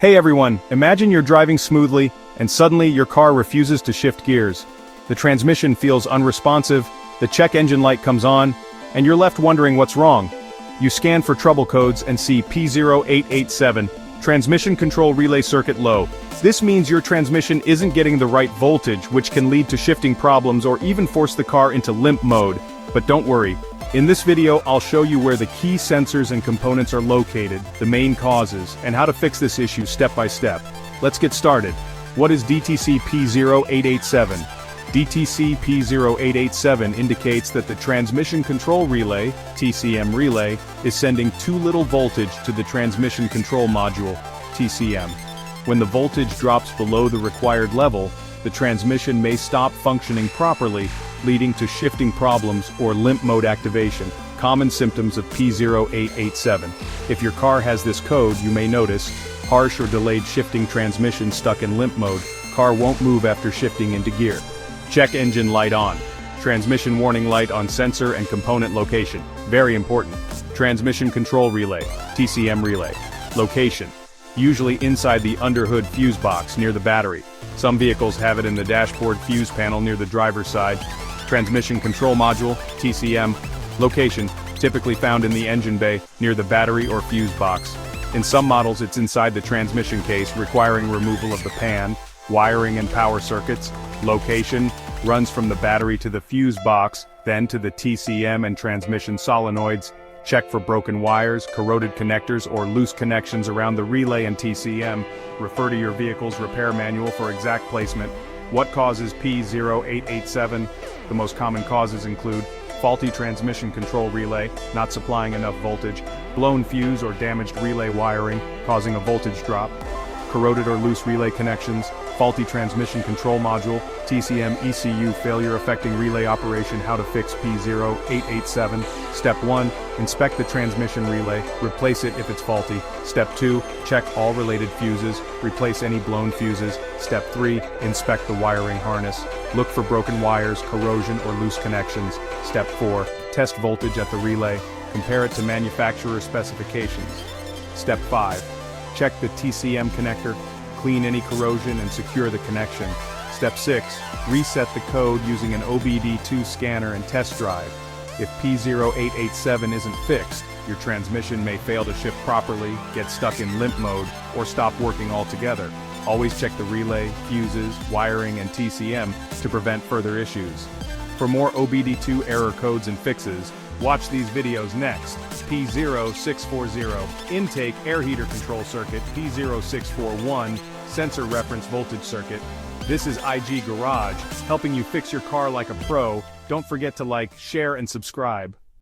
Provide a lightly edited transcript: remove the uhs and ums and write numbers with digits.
Hey everyone, imagine you're driving smoothly, and suddenly your car refuses to shift gears. The transmission feels unresponsive, the check engine light comes on, and you're left wondering what's wrong. You scan for trouble codes and see P0887, transmission control relay circuit low. This means your transmission isn't getting the right voltage, which can lead to shifting problems or even force the car into limp mode. But don't worry. In this video, I'll show you where the key sensors and components are located, the main causes, and how to fix this issue step by step. Let's get started. What is DTC P0887? DTC P0887 indicates that the transmission control relay, TCM relay, is sending too little voltage to the transmission control module, TCM. When the voltage drops below the required level, the transmission may stop functioning properly, leading to shifting problems or limp mode activation, common symptoms of P0887. If your car has this code, you may notice harsh or delayed shifting transmission stuck in limp mode, car won't move after shifting into gear. Check engine light on. Transmission warning light on sensor and component location. Very important. Transmission control relay, TCM relay. Location. Usually inside the underhood fuse box near the battery. Some vehicles have it in the dashboard fuse panel near the driver's side. Transmission control module, TCM. Location, typically found in the engine bay, near the battery or fuse box. In some models it's inside the transmission case, requiring removal of the pan, wiring and power circuits. Location, runs from the battery to the fuse box, then to the TCM and transmission solenoids. Check for broken wires, corroded connectors, or loose connections around the relay and TCM. Refer to your vehicle's repair manual for exact placement. What causes P0887? The most common causes include faulty transmission control relay, not supplying enough voltage, blown fuse or damaged relay wiring, causing a voltage drop, corroded or loose relay connections, faulty transmission control module, TCM ECU failure affecting relay operation. How to fix P0887. Step 1. Inspect the transmission relay, replace it if it's faulty. Step 2. Check all related fuses, replace any blown fuses. Step 3. Inspect the wiring harness. Look for broken wires, corrosion, or loose connections. Step 4. Test voltage at the relay, compare it to manufacturer specifications. Step 5. Check the TCM connector, clean any corrosion and secure the connection. Step 6. Reset the code using an OBD-II scanner and test drive. If P0887 isn't fixed, your transmission may fail to shift properly, get stuck in limp mode, or stop working altogether. Always check the relay, fuses, wiring, and TCM to prevent further issues. For more OBD-II error codes and fixes, watch these videos next. P0640, intake air heater control circuit. P0641, sensor reference voltage circuit. This is IG Garage, helping you fix your car like a pro. Don't forget to like, share, and subscribe.